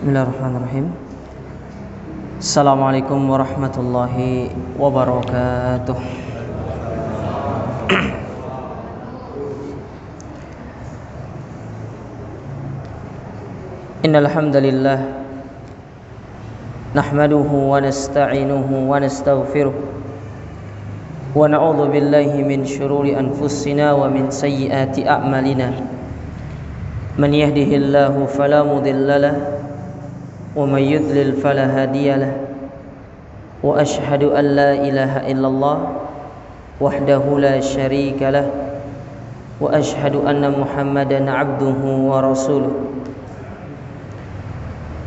Bismillahirrahmanirrahim. Assalamualaikum warahmatullahi wabarakatuh. Innal hamdalillah nahmaduhu wa nasta'inuhu wa nastaghfiruh wa na'udzu billahi min shururi anfusina wa min sayyiati a'malina. Man yahdihillahu fala mudilla lahu wa may yudlil fala hadiya lahu. Wa asyhadu an la ilaha illallah wahdahu la syarika lahu wa asyhadu anna Muhammadan 'abduhu wa rasuluh.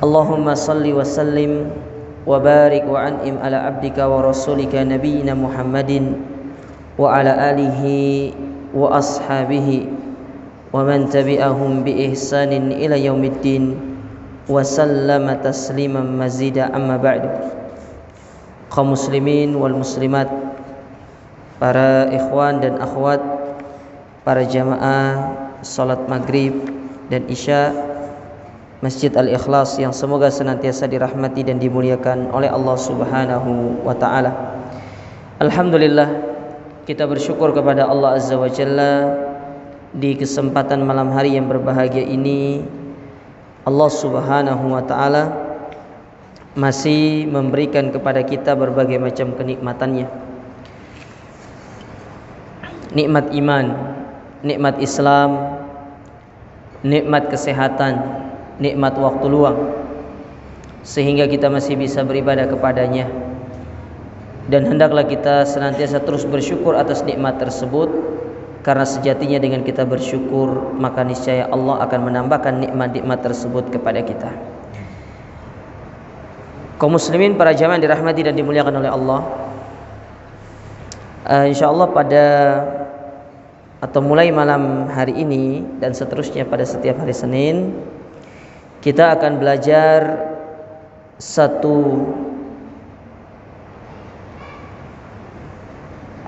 Allahumma salli wa sallim wa barik wa an'im ala abdika wa rasulika nabiyyina Muhammadin wa ala alihi wa ashabihi wa man tabi'ahum bi ihsanin ila yaumiddin wa sallama tasliman mazida, amma ba'du. Kaum muslimin wal muslimat, para ikhwan dan akhwat, para jamaah salat maghrib dan isya Masjid Al-Ikhlas yang semoga senantiasa dirahmati dan dimuliakan oleh Allah Subhanahu wa taala. Alhamdulillah, kita bersyukur kepada Allah Azza wa Jalla di kesempatan malam hari yang berbahagia ini. Allah Subhanahu wa taala masih memberikan kepada kita berbagai macam kenikmatannya. Nikmat iman, nikmat Islam, nikmat kesehatan, nikmat waktu luang, sehingga kita masih bisa beribadah kepadanya. Dan hendaklah kita senantiasa terus bersyukur atas nikmat tersebut, karena sejatinya dengan kita bersyukur maka niscaya Allah akan menambahkan nikmat-nikmat tersebut kepada kita. Kaum muslimin, para jamaah yang dirahmati dan dimuliakan oleh Allah, insyaallah mulai malam hari ini dan seterusnya pada setiap hari Senin, kita akan belajar satu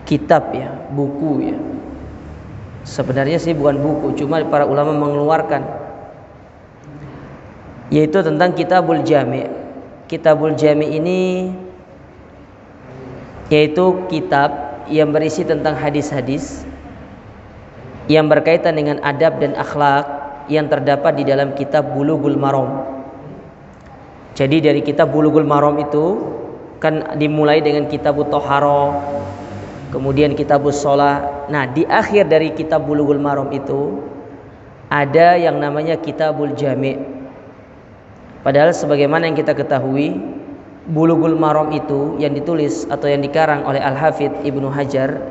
kitab, buku. Sebenarnya sih bukan buku, cuma para ulama mengeluarkan, yaitu tentang Kitabul Jami'. Kitabul Jami' ini yaitu kitab yang berisi tentang hadis-hadis yang berkaitan dengan adab dan akhlak yang terdapat di dalam kitab Bulughul Maram. Jadi dari kitab Bulughul Maram itu kan dimulai dengan Kitabut Thaharah, kemudian Kitabus Shalah. Nah, di akhir dari kitab Bulughul Maram itu ada yang namanya Kitabul Jami'. Padahal sebagaimana yang kita ketahui, Bulughul Maram itu yang ditulis atau yang dikarang oleh Al-Hafidz Ibnu Hajar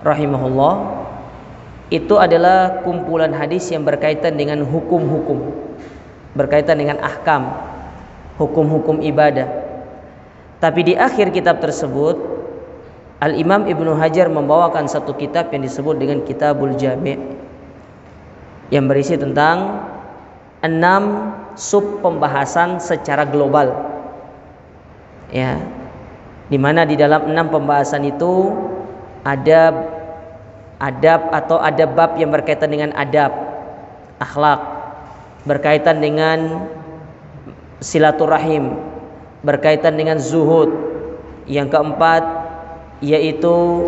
rahimahullah, itu adalah kumpulan hadis yang berkaitan dengan hukum-hukum, berkaitan dengan ahkam, hukum-hukum ibadah. Tapi di akhir kitab tersebut, Al-Imam Ibnu Hajar membawakan satu kitab yang disebut dengan Kitabul Jami', yang berisi tentang 6 sub pembahasan secara global, di mana di dalam 6 pembahasan itu ada adab atau ada bab yang berkaitan dengan adab, akhlak, berkaitan dengan silaturahim, berkaitan dengan zuhud. Yang keempat yaitu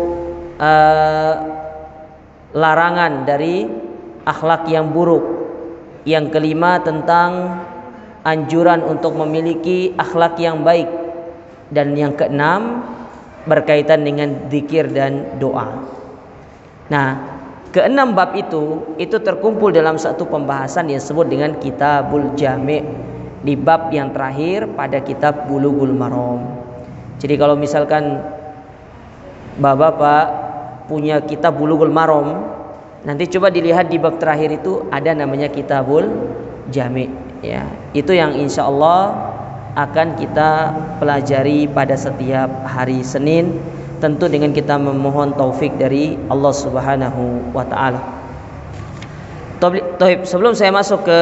larangan dari akhlak yang buruk. Yang kelima tentang anjuran untuk memiliki akhlak yang baik. Dan yang keenam berkaitan dengan zikir dan doa. Nah, keenam bab itu terkumpul dalam satu pembahasan yang disebut dengan Kitabul Jami', di bab yang terakhir pada kitab Bulughul Maram. Jadi kalau misalkan Bapak punya kitab Bulughul Maram, nanti coba dilihat di bab terakhir itu ada namanya Kitabul Jami', Itu yang insya Allah akan kita pelajari pada setiap hari Senin, tentu dengan kita memohon taufik dari Allah Subhanahu wa taala. Sebelum saya masuk ke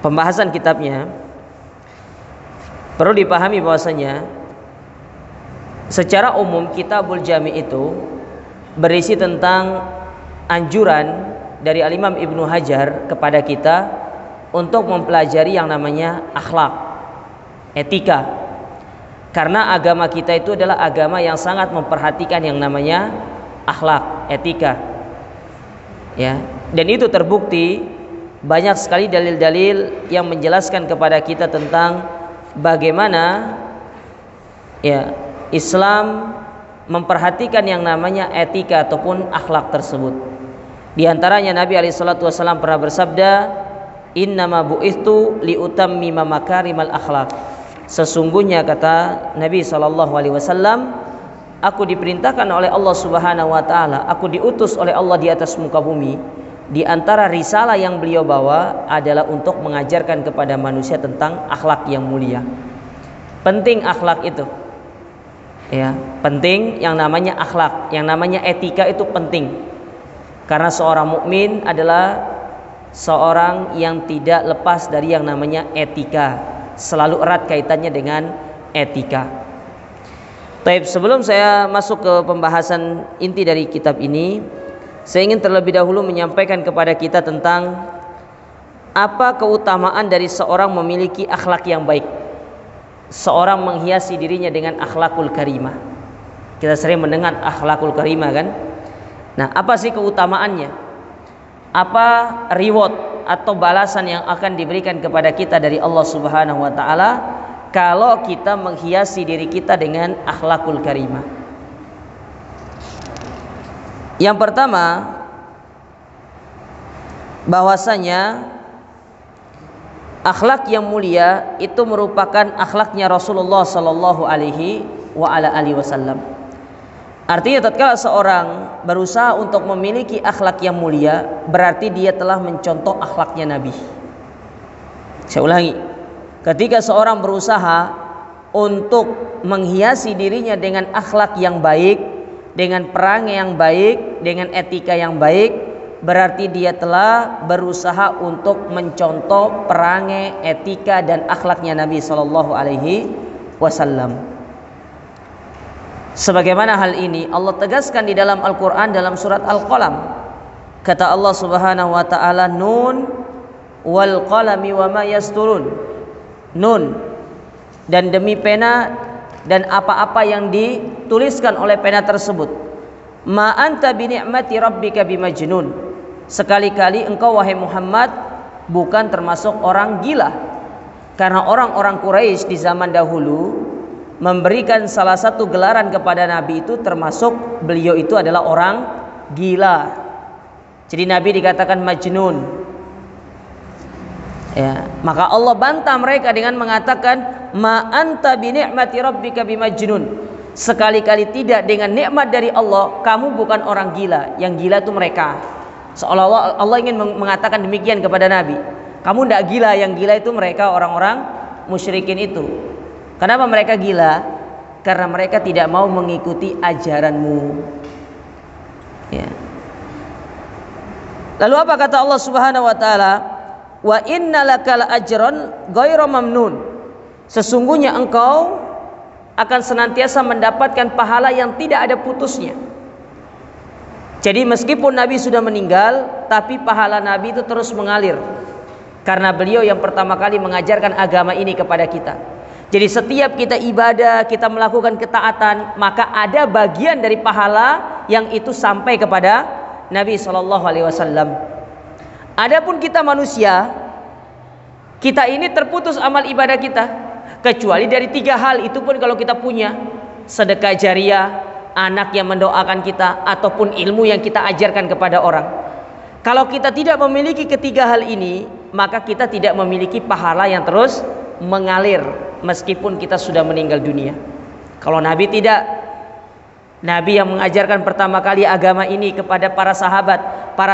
pembahasan kitabnya, perlu dipahami bahwasanya secara umum Kitabul Jami' itu berisi tentang anjuran dari Al-Imam Ibnu Hajar kepada kita untuk mempelajari yang namanya akhlak, etika. Karena agama kita itu adalah agama yang sangat memperhatikan yang namanya akhlak, etika. Ya, dan itu terbukti banyak sekali dalil-dalil yang menjelaskan kepada kita tentang bagaimana ya Islam memperhatikan yang namanya etika ataupun akhlak tersebut. Di antaranya Nabi SAW pernah bersabda, "Innama bu'ithtu liutammima makarimal akhlak." Sesungguhnya kata Nabi SAW, aku diperintahkan oleh Allah Subhanahu wa taala, aku diutus oleh Allah di atas muka bumi. Di antara risalah yang beliau bawa adalah untuk mengajarkan kepada manusia tentang akhlak yang mulia. Penting akhlak itu. Ya, penting yang namanya akhlak, yang namanya etika itu penting. Karena seorang mukmin adalah seorang yang tidak lepas dari yang namanya etika, selalu erat kaitannya dengan etika. Baik, sebelum saya masuk ke pembahasan inti dari kitab ini, saya ingin terlebih dahulu menyampaikan kepada kita tentang apa keutamaan dari seorang memiliki akhlak yang baik. Seorang menghiasi dirinya dengan akhlakul karimah. Kita sering mendengar akhlakul karimah kan? Nah, apa sih keutamaannya? Apa reward atau balasan yang akan diberikan kepada kita dari Allah Subhanahu wa taala kalau kita menghiasi diri kita dengan akhlakul karimah? Yang pertama, bahwasanya akhlak yang mulia itu merupakan akhlaknya Rasulullah sallallahu alaihi wasallam. Artinya tatkala seorang berusaha untuk memiliki akhlak yang mulia, berarti dia telah mencontoh akhlaknya Nabi. Saya ulangi. Ketika seorang berusaha untuk menghiasi dirinya dengan akhlak yang baik, dengan perangai yang baik, dengan etika yang baik, berarti dia telah berusaha untuk mencontoh perangai, etika dan akhlaknya Nabi sallallahu alaihi wasallam. Sebagaimana hal ini Allah tegaskan di dalam Al-Qur'an dalam surat Al-Qalam. Kata Allah Subhanahu wa taala, "Nun wal qalami wama yasturun." Nun, dan demi pena dan apa-apa yang dituliskan oleh pena tersebut. Ma anta bi ni'mati rabbika bimajnun. Sekali-kali engkau wahai Muhammad bukan termasuk orang gila. Karena orang-orang Quraisy di zaman dahulu memberikan salah satu gelaran kepada Nabi itu termasuk beliau itu adalah orang gila. Jadi Nabi dikatakan majnun. Ya, maka Allah bantah mereka dengan mengatakan ma anta bi ni'mati rabbika bimajnun. Sekali-kali tidak, dengan nikmat dari Allah kamu bukan orang gila. Yang gila itu mereka. Seolah-olah Allah ingin mengatakan demikian kepada Nabi. Kamu tidak gila, yang gila itu mereka, orang-orang musyrikin itu. Kenapa mereka gila? Karena mereka tidak mau mengikuti ajaranmu. Ya. Lalu apa kata Allah Subhanahu wa taala? Wa innalaka la ajran ghairu mamnun. Sesungguhnya engkau akan senantiasa mendapatkan pahala yang tidak ada putusnya. Jadi meskipun Nabi sudah meninggal, tapi pahala Nabi itu terus mengalir. Karena beliau yang pertama kali mengajarkan agama ini kepada kita. Jadi setiap kita ibadah, kita melakukan ketaatan, maka ada bagian dari pahala yang itu sampai kepada Nabi SAW. Adapun kita manusia, kita ini terputus amal ibadah kita. Kecuali dari 3 hal, itu pun kalau kita punya. Sedekah jariah, anak yang mendoakan kita, ataupun ilmu yang kita ajarkan kepada orang. Kalau kita tidak memiliki ketiga hal ini, maka kita tidak memiliki pahala yang terus mengalir meskipun kita sudah meninggal dunia. Kalau Nabi tidak, Nabi yang mengajarkan pertama kali agama ini kepada para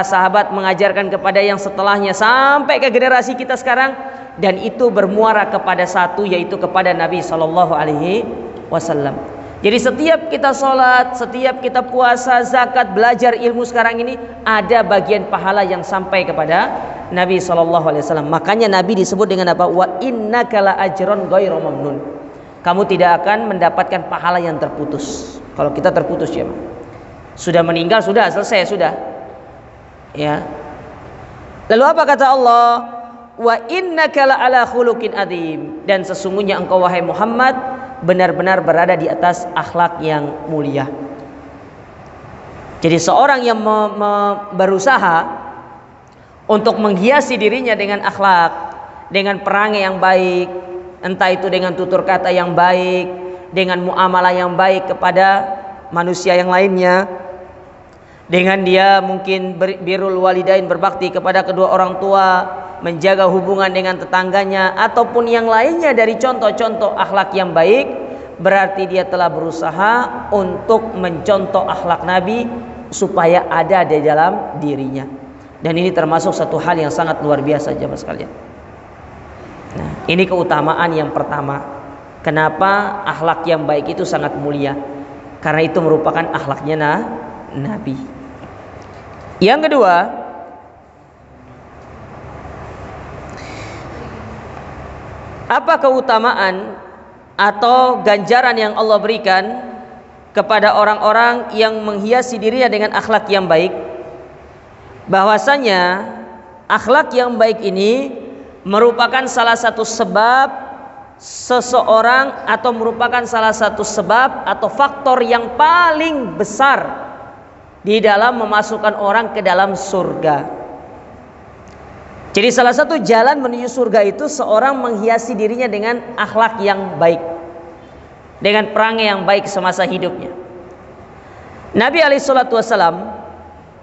sahabat mengajarkan kepada yang setelahnya sampai ke generasi kita sekarang, dan itu bermuara kepada satu, yaitu kepada Nabi SAW. Jadi setiap kita sholat, setiap kita puasa, zakat, belajar ilmu sekarang ini, ada bagian pahala yang sampai kepada Nabi SAW. Makanya Nabi disebut dengan apa? Wa innaka la ajron ghairu mamnun. Kamu tidak akan mendapatkan pahala yang terputus. Kalau kita terputus ya, sudah meninggal, sudah selesai, sudah. Ya. Lalu apa kata Allah? wa innaka la'ala khuluqin adzim, dan sesungguhnya engkau wahai Muhammad benar-benar berada di atas akhlak yang mulia. Jadi seorang yang berusaha untuk menghiasi dirinya dengan akhlak, dengan perangai yang baik, entah itu dengan tutur kata yang baik, dengan muamalah yang baik kepada manusia yang lainnya, dengan dia mungkin birrul walidain, berbakti kepada kedua orang tua, menjaga hubungan dengan tetangganya, ataupun yang lainnya dari contoh-contoh akhlak yang baik, berarti dia telah berusaha untuk mencontoh akhlak Nabi supaya ada di dalam dirinya. Dan ini termasuk satu hal yang sangat luar biasa jemaah sekalian. Nah, ini keutamaan yang pertama. Kenapa akhlak yang baik itu sangat mulia? Karena itu merupakan akhlaknya Nabi. Yang kedua, apa keutamaan atau ganjaran yang Allah berikan kepada orang-orang yang menghiasi dirinya dengan akhlak yang baik? Bahwasanya akhlak yang baik ini merupakan salah satu sebab seseorang, atau merupakan salah satu sebab atau faktor yang paling besar di dalam memasukkan orang ke dalam surga. Jadi salah satu jalan menuju surga itu seorang menghiasi dirinya dengan akhlak yang baik, dengan perangai yang baik semasa hidupnya. Nabi SAW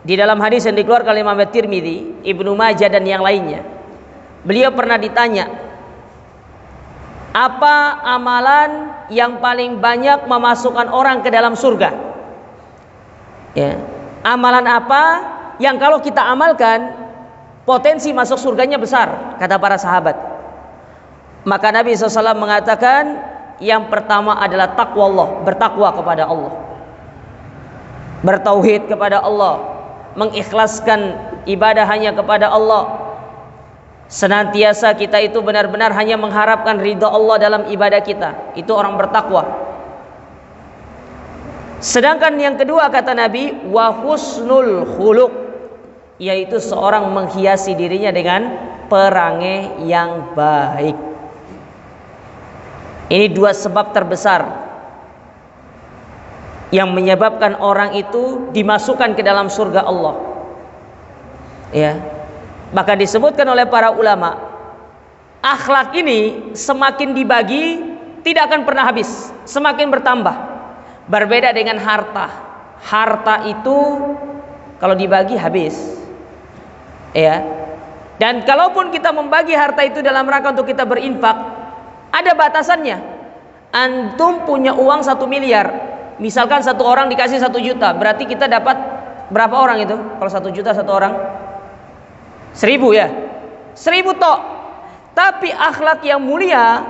di dalam hadis yang dikeluarkan oleh Imam Tirmidzi, Ibnu Majah dan yang lainnya, beliau pernah ditanya, apa amalan yang paling banyak memasukkan orang ke dalam surga? Ya, amalan apa yang kalau kita amalkan potensi masuk surganya besar, kata para sahabat. Maka Nabi SAW mengatakan, yang pertama adalah taqwa Allah, bertakwa kepada Allah, bertauhid kepada Allah, mengikhlaskan ibadah hanya kepada Allah. Senantiasa kita itu benar-benar hanya mengharapkan ridha Allah dalam ibadah kita. Itu orang bertakwa. Sedangkan yang kedua kata Nabi, wa husnul khuluq, yaitu seorang menghiasi dirinya dengan perangai yang baik. Ini dua sebab terbesar yang menyebabkan orang itu dimasukkan ke dalam surga Allah. Ya. Bahkan disebutkan oleh para ulama, akhlak ini semakin dibagi tidak akan pernah habis, semakin bertambah. Berbeda dengan harta. Harta itu kalau dibagi habis. Ya. Dan kalaupun kita membagi harta itu dalam rangka untuk kita berinfak, ada batasannya. Antum punya uang 1 miliar, misalkan satu orang dikasih 1 juta, berarti kita dapat berapa orang itu? Kalau 1 juta satu orang 1000 ya, 1000 tok. Tapi akhlak yang mulia,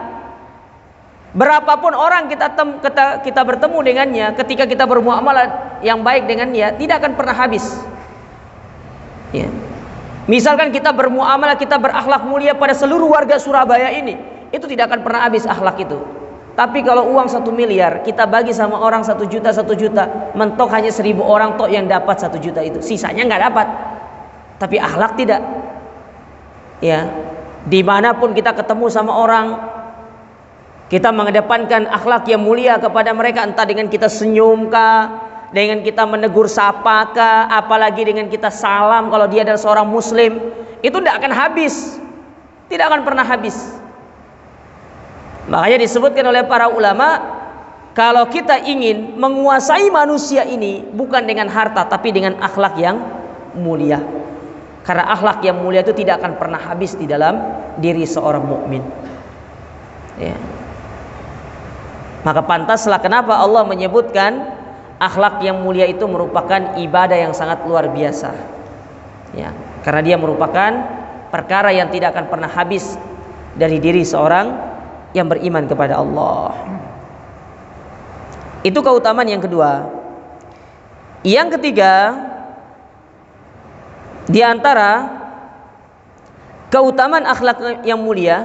berapapun orang kita bertemu dengannya, ketika kita bermuamalah yang baik dengan dia, tidak akan pernah habis. Ya. Misalkan kita bermuamalah, kita berakhlak mulia pada seluruh warga Surabaya ini, itu tidak akan pernah habis akhlak itu. Tapi kalau uang 1 miliar kita bagi sama orang 1 juta, mentok hanya 1000 orang tok yang dapat 1 juta itu, sisanya nggak dapat. Tapi akhlak tidak. Ya, dimanapun kita ketemu sama orang, kita mengedepankan akhlak yang mulia kepada mereka, entah dengan kita senyum kah, dengan kita menegur sapa kah, apalagi dengan kita salam kalau dia adalah seorang muslim, itu tidak akan habis, tidak akan pernah habis. Makanya disebutkan oleh para ulama, kalau kita ingin menguasai manusia ini bukan dengan harta tapi dengan akhlak yang mulia. Karena akhlak yang mulia itu tidak akan pernah habis di dalam diri seorang mukmin. Ya. Maka pantaslah kenapa Allah menyebutkan akhlak yang mulia itu merupakan ibadah yang sangat luar biasa. Ya, karena dia merupakan perkara yang tidak akan pernah habis dari diri seorang yang beriman kepada Allah. Itu keutamaan yang kedua. Yang ketiga, di antara keutamaan akhlak yang mulia,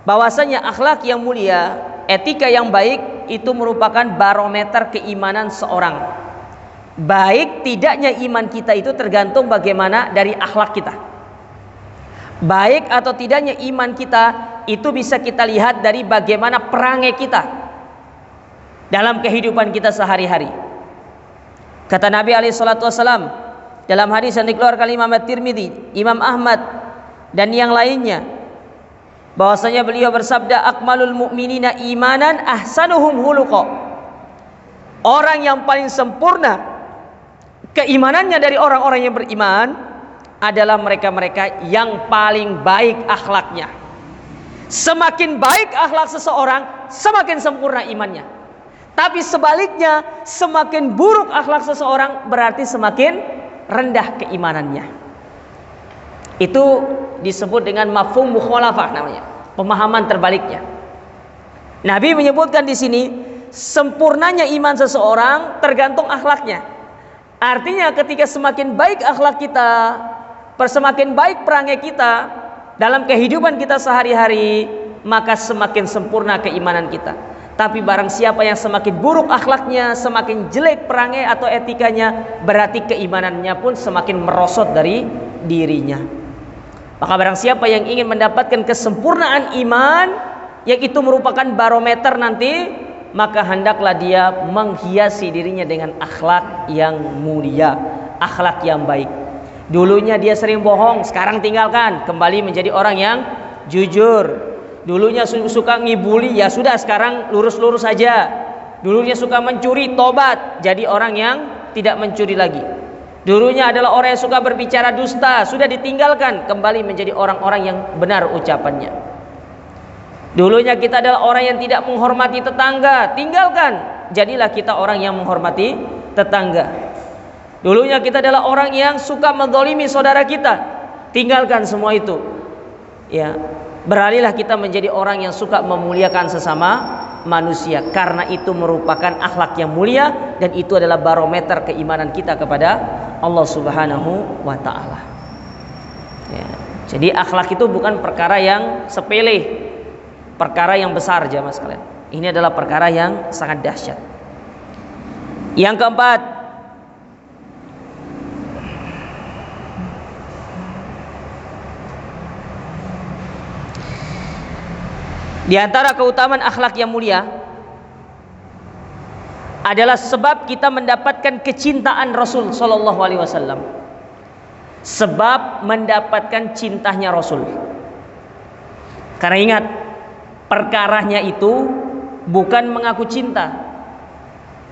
bahwasanya akhlak yang mulia, etika yang baik itu merupakan barometer keimanan seorang. Baik tidaknya iman kita itu tergantung bagaimana dari akhlak kita. Baik atau tidaknya iman kita itu bisa kita lihat dari bagaimana perangai kita dalam kehidupan kita sehari-hari. Kata Nabi SAW dalam hadis yang dikeluarkan Imam At-Tirmidzi, Imam Ahmad dan yang lainnya, bahwasanya beliau bersabda, akmalul mu'minina imanan ahsanuhum khuluqa. Orang yang paling sempurna keimanannya dari orang-orang yang beriman adalah mereka-mereka yang paling baik akhlaknya. Semakin baik akhlak seseorang, semakin sempurna imannya. Tapi sebaliknya, semakin buruk akhlak seseorang, berarti semakin rendah keimanannya. Itu disebut dengan mafhum mukhalafah namanya, pemahaman terbaliknya. Nabi menyebutkan di sini, sempurnanya iman seseorang tergantung akhlaknya. Artinya ketika semakin baik akhlak kita, semakin baik perangai kita dalam kehidupan kita sehari-hari, maka semakin sempurna keimanan kita. Tapi barang siapa yang semakin buruk akhlaknya, semakin jelek perangai atau etikanya, berarti keimanannya pun semakin merosot dari dirinya. Maka barang siapa yang ingin mendapatkan kesempurnaan iman, yang itu merupakan barometer nanti, maka hendaklah dia menghiasi dirinya dengan akhlak yang mulia, akhlak yang baik. Dulunya dia sering bohong, sekarang tinggalkan, kembali menjadi orang yang jujur. Dulunya suka ngibuli, ya sudah sekarang lurus-lurus saja. Dulunya suka mencuri, tobat, jadi orang yang tidak mencuri lagi. Dulunya adalah orang yang suka berbicara dusta, sudah ditinggalkan, kembali menjadi orang-orang yang benar ucapannya. Dulunya kita adalah orang yang tidak menghormati tetangga, tinggalkan, jadilah kita orang yang menghormati tetangga. Dulunya kita adalah orang yang suka menzalimi saudara kita, tinggalkan semua itu. Ya, beralihlah kita menjadi orang yang suka memuliakan sesama manusia, karena itu merupakan akhlak yang mulia dan itu adalah barometer keimanan kita kepada Allah Subhanahu wa taala. Ya, jadi akhlak itu bukan perkara yang sepele, perkara yang besar jemaah sekalian. Ini adalah perkara yang sangat dahsyat. Yang keempat, di antara keutamaan akhlak yang mulia adalah sebab kita mendapatkan kecintaan Rasul sallallahu alaihi wasallam. Sebab mendapatkan cintanya Rasul. Karena ingat, perkaranya itu bukan mengaku cinta.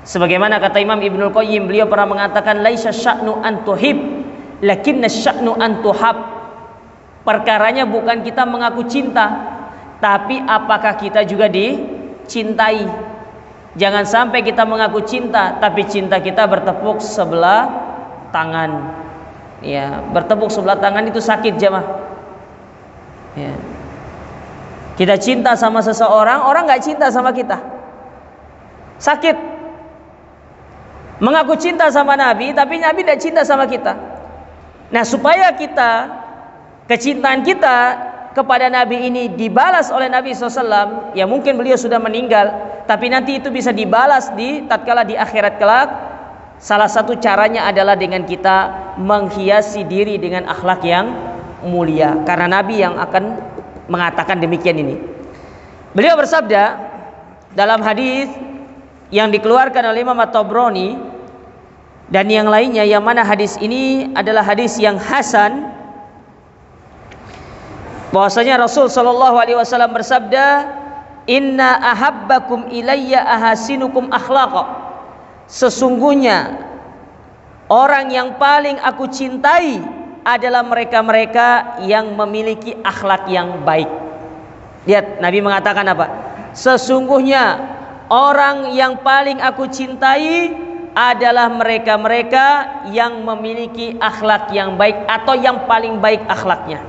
Sebagaimana kata Imam Ibnul Qayyim, beliau pernah mengatakan, laisa sya'nu an tuhib, lakinna sya'nu an tuhab. Perkaranya bukan kita mengaku cinta, tapi apakah kita juga dicintai. Jangan sampai kita mengaku cinta, tapi cinta kita bertepuk sebelah tangan. Ya, bertepuk sebelah tangan itu sakit jemaah. Ya. Kita cinta sama seseorang, orang nggak cinta sama kita, sakit. Mengaku cinta sama Nabi, tapi Nabi tidak cinta sama kita. Nah, supaya kecintaan kita kepada Nabi ini dibalas oleh Nabi SAW, ya mungkin beliau sudah meninggal, tapi nanti itu bisa dibalas tatkala di akhirat kelak. Salah satu caranya adalah dengan kita menghiasi diri dengan akhlak yang mulia, karena Nabi yang akan mengatakan demikian ini. Beliau bersabda dalam hadis yang dikeluarkan oleh Imam At-Tabrani dan yang lainnya, yang mana hadis ini adalah hadis yang hasan, bahwasanya Rasul sallallahu alaihi wasallam bersabda, inna ahabbakum ilayya ahasinukum akhlaqa. Sesungguhnya orang yang paling aku cintai adalah mereka-mereka yang memiliki akhlak yang baik. Lihat, Nabi mengatakan apa? Sesungguhnya orang yang paling aku cintai adalah mereka-mereka yang memiliki akhlak yang baik atau yang paling baik akhlaknya.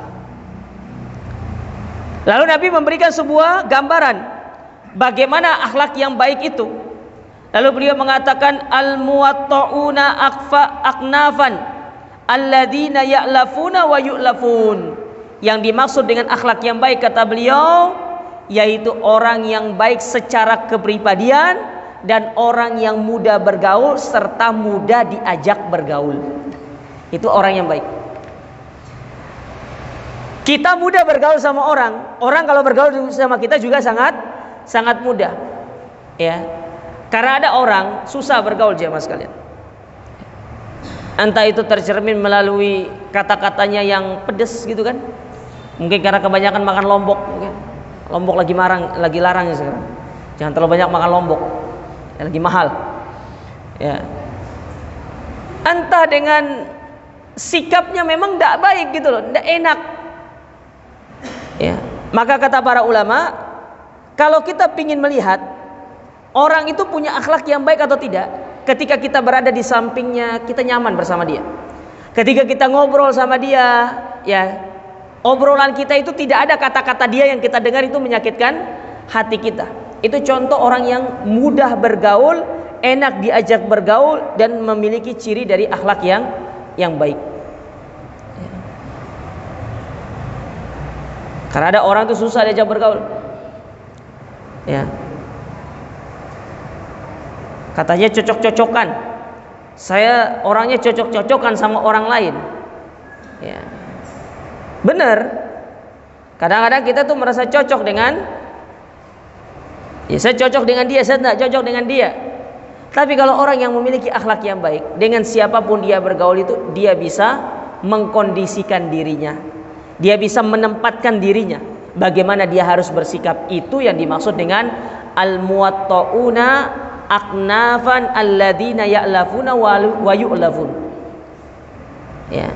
Lalu Nabi memberikan sebuah gambaran bagaimana akhlak yang baik itu. Lalu beliau mengatakan, al-muwatta'una aknafan alladzina ya'lafuna wa yu'lafun. Yang dimaksud dengan akhlak yang baik, kata beliau, yaitu orang yang baik secara kepribadian dan orang yang mudah bergaul serta mudah diajak bergaul. Itu orang yang baik. Kita mudah bergaul sama orang. Orang kalau bergaul sama kita juga sangat mudah. Ya. Karena ada orang susah bergaul jemaah sekalian. Entah itu tercermin melalui kata-katanya yang pedes gitu kan. Mungkin karena kebanyakan makan lombok mungkin. Lombok lagi larang ya sekarang. Jangan terlalu banyak makan lombok. Lagi mahal. Ya. Entah dengan sikapnya memang tidak baik gitu loh, tidak enak. Ya. Maka kata para ulama, kalau kita ingin melihat orang itu punya akhlak yang baik atau tidak, ketika kita berada di sampingnya, kita nyaman bersama dia. Ketika kita ngobrol sama dia, ya, obrolan kita itu tidak ada kata-kata dia yang kita dengar itu menyakitkan hati kita. Itu contoh orang yang mudah bergaul, enak diajak bergaul, dan memiliki ciri dari akhlak yang baik. Karena ada orang itu susah diajak bergaul. Ya. Katanya cocok-cocokan. Saya orangnya cocok-cocokan sama orang lain. Ya. Benar. Kadang-kadang kita tuh merasa cocok dengan, ya saya cocok dengan dia, saya tidak cocok dengan dia. Tapi kalau orang yang memiliki akhlak yang baik, dengan siapapun dia bergaul itu, dia bisa mengkondisikan dirinya. Dia bisa menempatkan dirinya bagaimana dia harus bersikap. Itu yang dimaksud dengan al-muwatta'una aknafan alladzina ya'lafuna wa yu'lafun. Ya.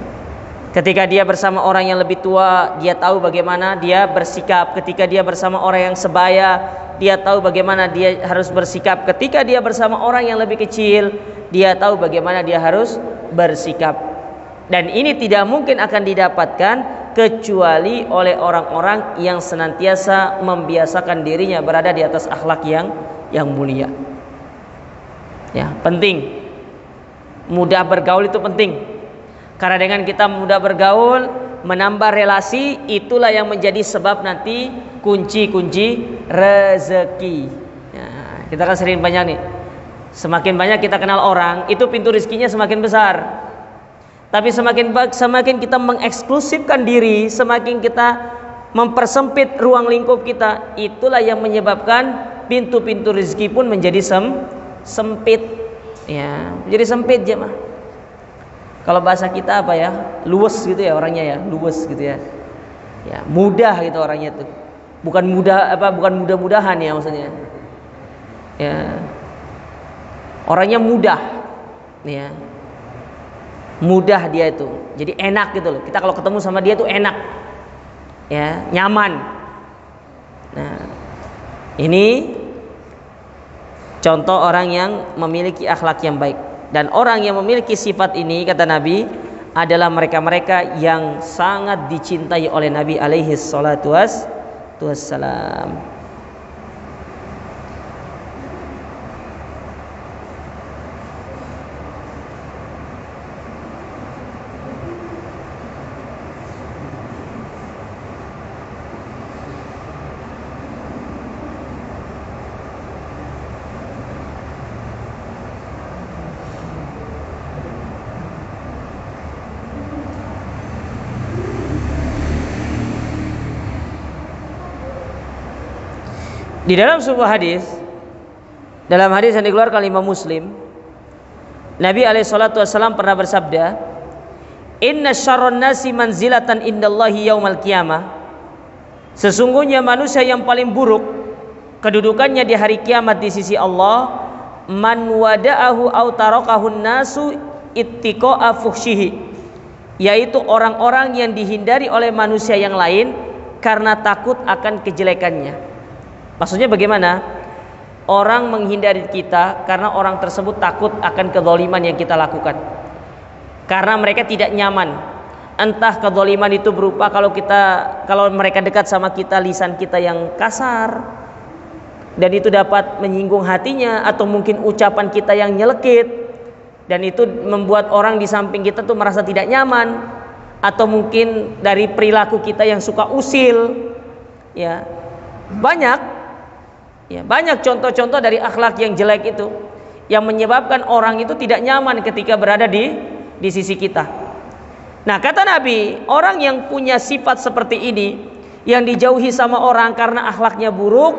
Ketika dia bersama orang yang lebih tua, dia tahu bagaimana dia bersikap. Ketika dia bersama orang yang sebaya, dia tahu bagaimana dia harus bersikap. Ketika dia bersama orang yang lebih kecil, dia tahu bagaimana dia harus bersikap. Dan ini tidak mungkin akan didapatkan kecuali oleh orang-orang yang senantiasa membiasakan dirinya berada di atas akhlak yang mulia. Ya, penting. Mudah bergaul itu penting. Karena dengan kita mudah bergaul, menambah relasi, itulah yang menjadi sebab nanti kunci-kunci rezeki. Ya, kita kan sering banyak nih. Semakin banyak kita kenal orang, itu pintu rezekinya semakin besar. Tapi semakin kita mengeksklusifkan diri, semakin kita mempersempit ruang lingkup kita, itulah yang menyebabkan pintu-pintu rezeki pun menjadi sempit. Ya, menjadi sempit jemaah. Kalau bahasa kita apa ya? Luwes gitu ya orangnya ya, luwes gitu ya. Ya, mudah gitu orangnya tuh. Bukan mudah-mudahan ya maksudnya. Ya. Orangnya mudah. Ya. Mudah dia itu, jadi enak gitu loh. Kita kalau ketemu sama dia tuh enak, ya, nyaman. Nah, ini contoh orang yang memiliki akhlak yang baik. Dan orang yang memiliki sifat ini, kata Nabi, adalah mereka-mereka yang sangat dicintai oleh Nabi alaihi salatu wassalam. Di dalam sebuah hadis, dalam hadis yang dikeluarkan oleh Imam Muslim, Nabi SAW pernah bersabda, Inna syarron nasi manzilatan indallahi yaumal qiyamah. Sesungguhnya manusia yang paling buruk kedudukannya di hari kiamat di sisi Allah, man wada'ahu aw tarakahun nasu ittiqa'a fuhsyihi, yaitu orang-orang yang dihindari oleh manusia yang lain karena takut akan kejelekannya. Maksudnya bagaimana? Orang menghindari kita karena orang tersebut takut akan kezaliman yang kita lakukan. Karena mereka tidak nyaman. Entah kezaliman itu berupa kalau mereka dekat sama kita, lisan kita yang kasar, dan itu dapat menyinggung hatinya, atau mungkin ucapan kita yang nyelekit, dan itu membuat orang di samping kita tuh merasa tidak nyaman, atau mungkin dari perilaku kita yang suka usil, ya. Banyak contoh-contoh dari akhlak yang jelek itu yang menyebabkan orang itu tidak nyaman ketika berada di sisi kita. Nah, kata Nabi, orang yang punya sifat seperti ini, yang dijauhi sama orang karena akhlaknya buruk,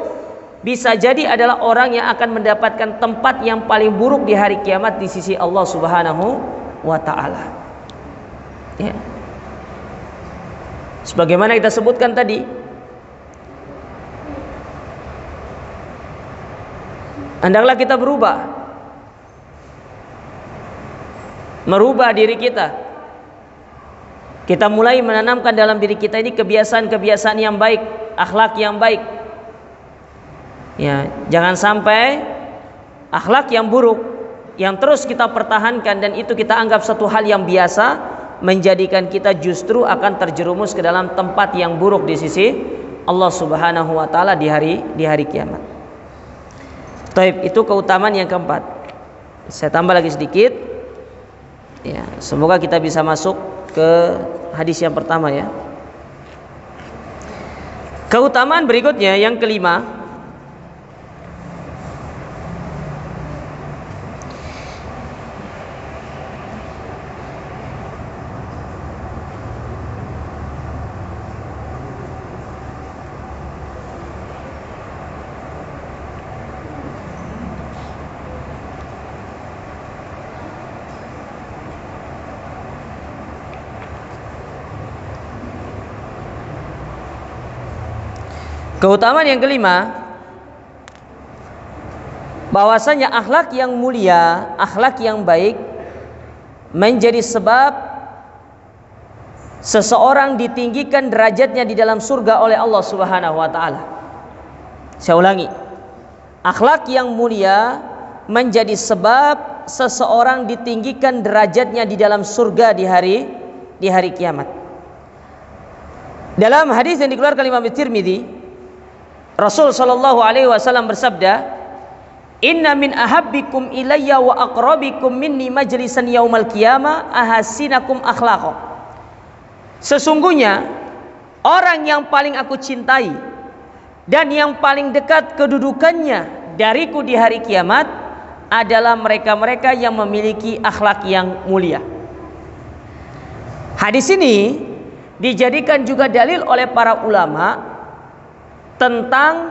bisa jadi adalah orang yang akan mendapatkan tempat yang paling buruk di hari kiamat di sisi Allah Subhanahu wa ta'ala. Ya. Sebagaimana kita sebutkan tadi, hendaklah kita merubah diri kita. Kita mulai menanamkan dalam diri kita ini kebiasaan-kebiasaan yang baik, akhlak yang baik. Ya, jangan sampai akhlak yang buruk yang terus kita pertahankan dan itu kita anggap satu hal yang biasa, menjadikan kita justru akan terjerumus ke dalam tempat yang buruk di sisi Allah Subhanahu wa taala di hari kiamat. Taib, itu keutamaan yang keempat. Saya tambah lagi sedikit. Ya, semoga kita bisa masuk ke hadis yang pertama ya. Keutamaan berikutnya yang kelima, keutamaan yang kelima, bahwasanya akhlak yang mulia, akhlak yang baik menjadi sebab seseorang ditinggikan derajatnya di dalam surga oleh Allah Subhanahu wa taala. Saya ulangi. Akhlak yang mulia menjadi sebab seseorang ditinggikan derajatnya di dalam surga di hari kiamat. Dalam hadis yang dikeluarkan Imam Tirmidzi, Rasul sallallahu alaihi wasallam bersabda, "Inna min ahabbikum ilayya wa aqrabikum minni majlisan yaumal qiyamah ahasinakum akhlaqa." Sesungguhnya orang yang paling aku cintai dan yang paling dekat kedudukannya dariku di hari kiamat adalah mereka-mereka yang memiliki akhlak yang mulia. Hadis ini dijadikan juga dalil oleh para ulama tentang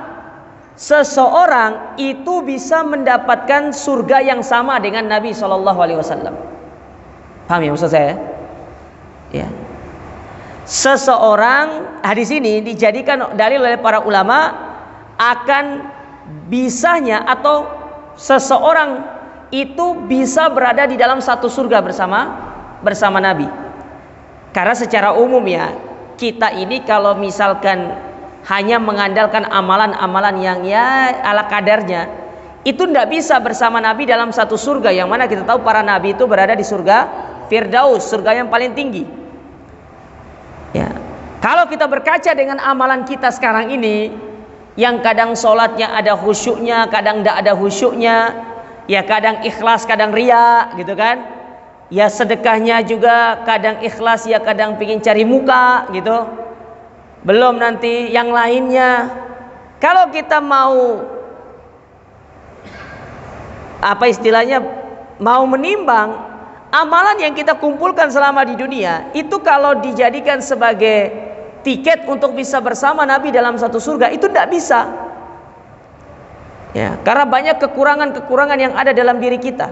seseorang itu bisa mendapatkan surga yang sama dengan Nabi Shallallahu Alaihi Wasallam. Paham ya maksud saya? Ya. Seseorang, hadis ini dijadikan dalil oleh para ulama akan bisanya atau seseorang itu bisa berada di dalam satu surga bersama Nabi. Karena secara umum ya, kita ini kalau misalkan hanya mengandalkan amalan-amalan yang ya ala kadarnya, itu tidak bisa bersama Nabi dalam satu surga, yang mana kita tahu para Nabi itu berada di surga Firdaus, surga yang paling tinggi. Ya. Kalau kita berkaca dengan amalan kita sekarang ini, yang kadang sholatnya ada khusyuknya, kadang tidak ada khusyuknya, ya kadang ikhlas, kadang riya, gitu kan? Ya sedekahnya juga kadang ikhlas, ya kadang pingin cari muka, gitu. Belum nanti yang lainnya. Kalau kita mau mau menimbang amalan yang kita kumpulkan selama di dunia, itu kalau dijadikan sebagai tiket untuk bisa bersama Nabi dalam satu surga, itu tidak bisa. Ya, karena banyak kekurangan-kekurangan yang ada dalam diri kita.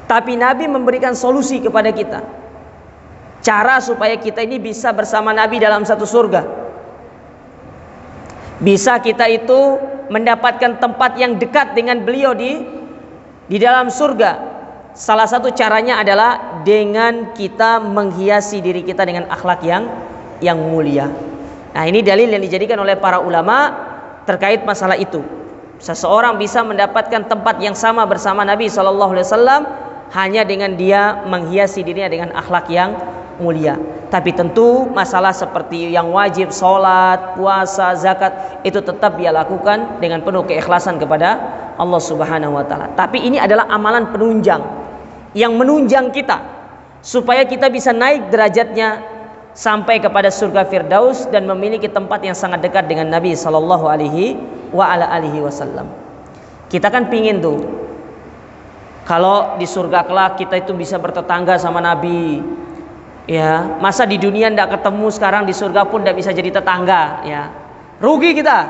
Tapi Nabi memberikan solusi kepada kita. Cara supaya kita ini bisa bersama Nabi dalam satu surga. Bisa kita itu mendapatkan tempat yang dekat dengan beliau di dalam surga. Salah satu caranya adalah dengan kita menghiasi diri kita dengan akhlak yang mulia. Nah, ini dalil yang dijadikan oleh para ulama terkait masalah itu. Seseorang bisa mendapatkan tempat yang sama bersama Nabi SAW hanya dengan dia menghiasi dirinya dengan akhlak yang mulia. Tapi tentu masalah seperti yang wajib, sholat, puasa, zakat, itu tetap dia lakukan dengan penuh keikhlasan kepada Allah Subhanahu wa taala. Tapi ini adalah amalan penunjang yang menunjang kita supaya kita bisa naik derajatnya sampai kepada surga Firdaus dan memiliki tempat yang sangat dekat dengan Nabi sallallahu alaihi wasallam. Kita kan pingin tuh kalau di surga kelak kita itu bisa bertetangga sama Nabi, Ya, masa di dunia tidak ketemu, sekarang di surga pun tidak bisa jadi tetangga, ya. Rugi kita.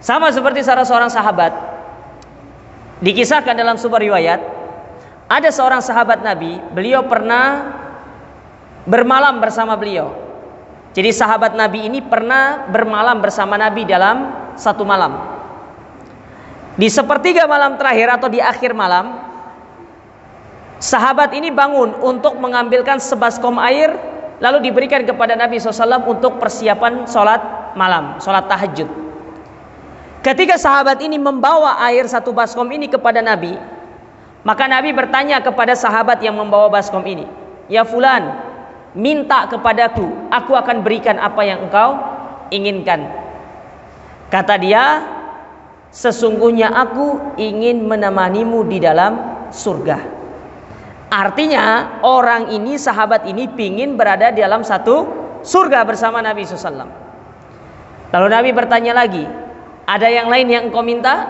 Sama seperti salah seorang sahabat. Dikisahkan dalam sebuah riwayat, ada seorang sahabat Nabi, beliau pernah bermalam bersama beliau. Jadi sahabat Nabi ini pernah bermalam bersama Nabi dalam satu malam. Di sepertiga malam terakhir atau di akhir malam, sahabat ini bangun untuk mengambilkan sebaskom air, lalu diberikan kepada Nabi SAW untuk persiapan sholat malam, sholat tahajud. Ketika sahabat ini membawa air satu baskom ini kepada Nabi, maka Nabi bertanya kepada sahabat yang membawa baskom ini, "Ya fulan, minta kepadaku, aku akan berikan apa yang engkau inginkan." Kata dia, "Sesungguhnya aku ingin menemanimu di dalam surga." Artinya orang ini, sahabat ini pingin berada di dalam satu surga bersama Nabi SAW. Lalu Nabi bertanya lagi, "Ada yang lain yang engkau minta?"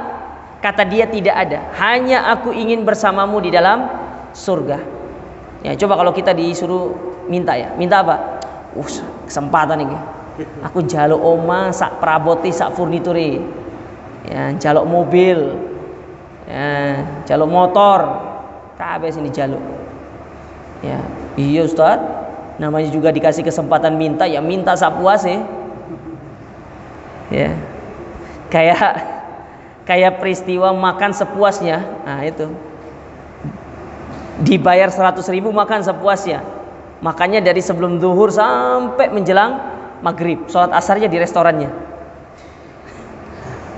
Kata dia, "Tidak ada, hanya aku ingin bersamamu di dalam surga." Ya, coba kalau kita disuruh minta, ya, minta apa? Kesempatan ini. Aku jaluk oma sak praboti sak furnituri. Ya, jaluk mobil. Ya, jaluk motor. Kabeh sini jaluk. Ya, iya Ustaz. Namanya juga dikasih kesempatan minta, ya minta sapuase. Ya. Kayak peristiwa makan sepuasnya. Nah, itu. Dibayar 100.000 makan sepuasnya. Makanya dari sebelum zuhur sampai menjelang maghrib, sholat asarnya di restorannya.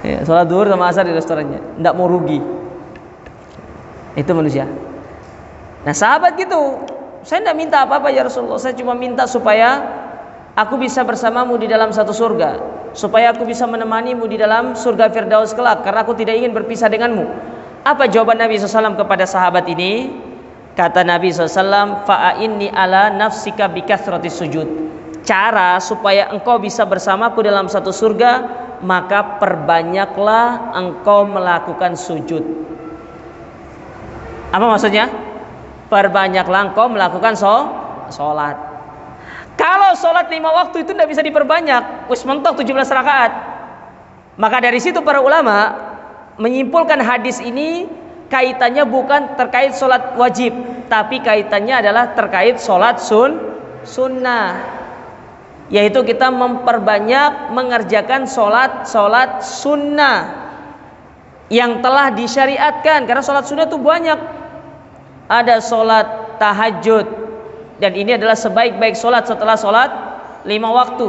Ya, sholat zuhur sama asar di restorannya. Nggak mau rugi. Itu manusia. Nah, sahabat gitu, "Saya tidak minta apa-apa ya Rasulullah, saya cuma minta supaya aku bisa bersamamu di dalam satu surga, supaya aku bisa menemanimu di dalam surga Firdaus kelak, karena aku tidak ingin berpisah denganmu." Apa jawaban Nabi SAW kepada sahabat ini? Kata Nabi SAW, "Fa'inni ala nafsika bikasratis sujud." Cara supaya engkau bisa bersamaku dalam satu surga, maka perbanyaklah engkau melakukan sujud. Apa maksudnya? Perbanyaklah engkau melakukan sholat. Kalau sholat 5 waktu itu tidak bisa diperbanyak, wis mentok 17 rakaat. Maka dari situ para ulama menyimpulkan hadis ini kaitannya bukan terkait sholat wajib, tapi kaitannya adalah terkait sholat sunnah, yaitu kita memperbanyak mengerjakan sholat sunnah yang telah disyariatkan. Karena sholat sunnah itu banyak. Ada sholat tahajud, dan ini adalah sebaik-baik sholat setelah sholat 5 waktu.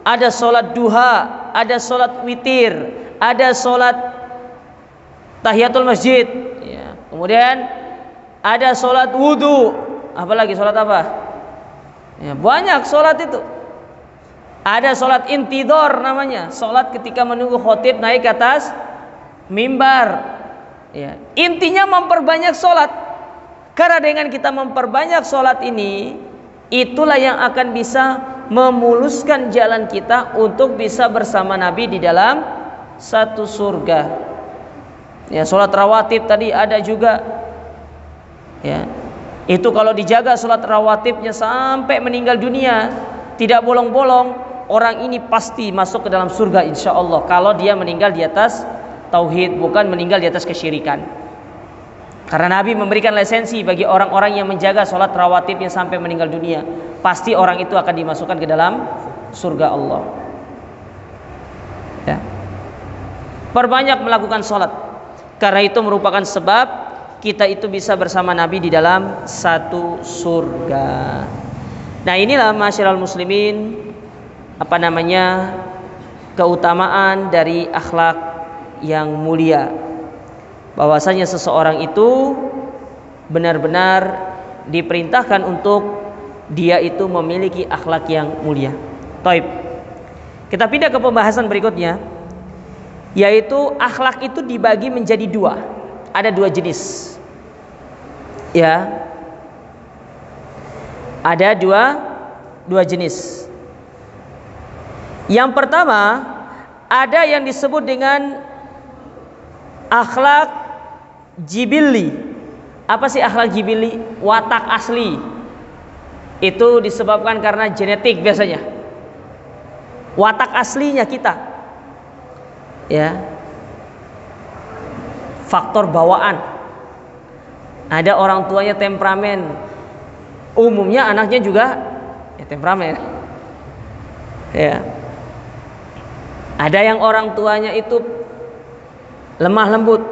Ada sholat duha, ada sholat witir, ada sholat tahiyatul masjid, ya. Kemudian ada sholat wudhu. Apalagi sholat apa? Ya, banyak sholat itu. Ada sholat intidor namanya, sholat ketika menunggu khotib naik ke atas mimbar. Ya. Intinya memperbanyak sholat. Karena dengan kita memperbanyak sholat ini, itulah yang akan bisa memuluskan jalan kita untuk bisa bersama Nabi di dalam satu surga. Ya, sholat rawatib tadi ada juga. Ya, itu kalau dijaga sholat rawatibnya sampai meninggal dunia, tidak bolong-bolong, orang ini pasti masuk ke dalam surga insya Allah. Kalau dia meninggal di atas tauhid, bukan meninggal di atas kesyirikan. Karena Nabi memberikan lisensi bagi orang-orang yang menjaga sholat rawatibnya sampai meninggal dunia, pasti orang itu akan dimasukkan ke dalam surga Allah. Ya. Perbanyak melakukan sholat, karena itu merupakan sebab kita itu bisa bersama Nabi di dalam satu surga. Nah, inilah masyiral muslimin, keutamaan dari akhlak yang mulia. Bahwasanya seseorang itu benar-benar diperintahkan untuk dia itu memiliki akhlak yang mulia. Taib. Kita pindah ke pembahasan berikutnya, yaitu akhlak itu dibagi menjadi 2. Ada 2 jenis. Ya. Ada dua jenis. Yang pertama, ada yang disebut dengan akhlak jibilli. Apa sih akhlak jibilli? Watak asli. Itu disebabkan karena genetik biasanya. Watak aslinya kita. Ya. Faktor bawaan. Ada orang tuanya temperamen. Umumnya anaknya juga ya temperamen. Ya. Ada yang orang tuanya itu lemah lembut.